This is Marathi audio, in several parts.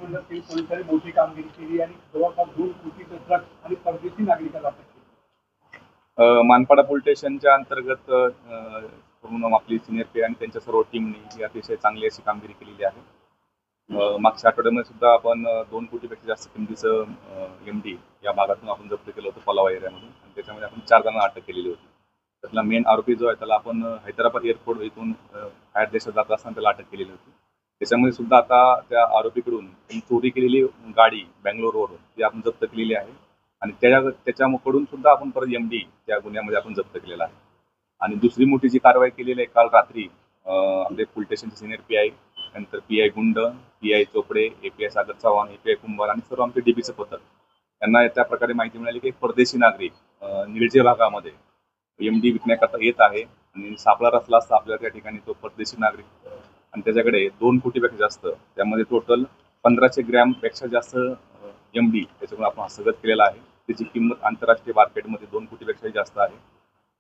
मंडळ पोलिसांनी मोठी कामगिरी केली आणि जवळपास 2 कोटीचा ट्रक आणि परदेशी नागरिकांना अटक केली। मानपाडा पोलीस स्टेशनच्या अंतर्गत पूर्ण आपली सिनियर पी आणि त्यांच्या सर्व टीमने ही अतिशय चांगली अशी कामगिरी केलेली आहे। मागच्या आठवड्यामध्ये सुद्धा आपण 2 कोटीपेक्षा जास्त किमतीचं MD या भागातून आपण जप्त केलं होतं पलावा एरियामधून आणि त्याच्यामध्ये आपण 4 जणांना अटक केलेली होती। त्यातला मेन आरोपी जो आहे त्याला आपण हैदराबाद एअरपोर्ट इथून बाहेर देशात जात असताना त्याला अटक केलेली होती। त्याच्यामध्ये सुद्धा आता त्या आरोपीकडून चोरी केलेली गाडी बँगलोरवरून ती आपण जप्त केलेली आहे आणि त्याच्याकडून सुद्धा आपण परत MD त्या गुन्ह्यामध्ये आपण जप्त केलेला आहे। आणि दुसरी मोठी जी कारवाई केलेली आहे काल रात्री आपले पोलीस स्टेशनचे सिनियर PI नंतर PI गुंड, PI चोपडे, API सागर चव्हाण, API कुंभार आणि सर्व आमचे DBचं पथक यांना त्या प्रकारे माहिती मिळाली की एक परदेशी नागरिक निळजे भागामध्ये MD विकण्याकरता येत आहे आणि सापळा रचला असता आपल्या त्या ठिकाणी तो परदेशी नागरिक आणि त्याच्याकडे 2 कोटीपेक्षा जास्त त्यामध्ये टोटल 1500 ग्रॅमपेक्षा जास्त MD त्याच्यामुळे आपण हस्तगत केलेला आहे। त्याची किंमत आंतरराष्ट्रीय मार्केटमध्ये 2 कोटीपेक्षाही जास्त आहे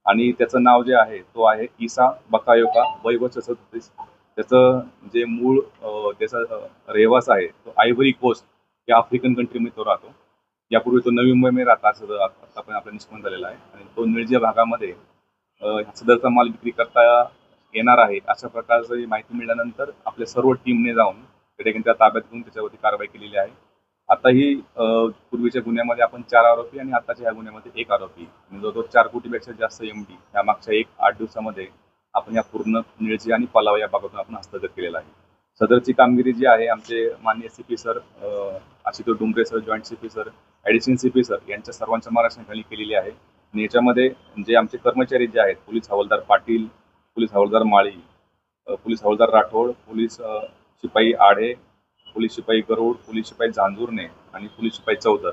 आणि त्याचं नाव जे आहे तो आहे ईसा बकायोका वय 36। त्याचं जे मूळ त्याचा रहिवास आहे तो आयव्हरी कोस्ट या आफ्रिकन कंट्रीमध्ये तो राहतो। यापूर्वी तो नवी मुंबईमध्ये राहता असं आपण आपला निष्पन्न झालेला आहे आणि तो निळजे भागामध्ये सदरचा माल विक्री करता येणार आहे अशा प्रकारची माहिती मिळाल्यानंतर आपल्या सर्व टीमने जाऊन त्या ठिकाणी त्या ताब्यात घेऊन त्याच्यावरती कारवाई केलेली आहे। आता ही पूर्वीच्या गुन्ह्यामध्ये आपण 4 आरोपी आणि आताच्या ह्या गुन्ह्यामध्ये 1 आरोपी जवळजवळ 4 कोटीपेक्षा जास्त MD या मागच्या 8 दिवसामध्ये आपण या पूर्ण निळजे आणि पलावा या भागातून आपण हस्तगत केलेला आहे। सदरची कामगिरी जी आहे आमचे माननीय CP sir Ashutosh Dungre sir, joint CP sir, additional CP sir यांच्या सर्वांच्या मार्गदर्शनाखाली केलेली आहे आणि याच्यामध्ये जे आमचे कर्मचारी जे आहेत पोलीस हवालदार पाटील, पोलीस हवालदार माळी, पोलीस हवालदार राठोड, पोलीस शिपाई आढे, पोलीस शिपाई गरुड, पोलीस शिपाई झांजुर्णे आणि पोलीस शिपाई चौधर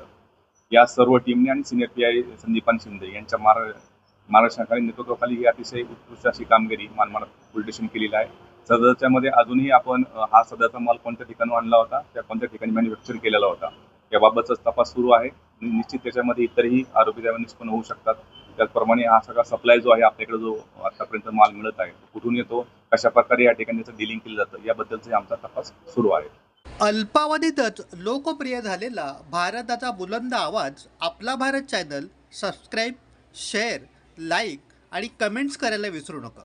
या सर्व टीमने आणि सिनियर PI संदीपान शिंदे यांच्या मार्गदर्शनाखाली नेतृत्वाखाली ही अतिशय उत्कृष्ट अशी कामगिरी मानपाडा पोलीस स्टेशन केलेली आहे। सदरच्यामध्ये अजूनही आपण हा सदरचा माल कोणत्या ठिकाणी आणला होता, त्या कोणत्या ठिकाणी मॅन्युफॅक्चर केलेला होता याबाबतचा तपास सुरू आहे। निश्चित त्याच्यामध्ये इतरही आरोपी त्यावर निष्पन्न होऊ शकतात। त्याचप्रमाणे हा सगळा सप्लाय जो आहे आपल्याकडे जो आतापर्यंत माल मिळत आहे तो कुठून येतो, कशा प्रकारे या ठिकाणी त्याचं डिलिंग केलं जातं याबद्दलचा आमचा तपास सुरू आहे। अल्पावधीतच लोकप्रिय झालेला भारताचा बुलंद आवाज आपला Bharat channel subscribe, share, like आणि कमेंट्स करायला विसरू नका।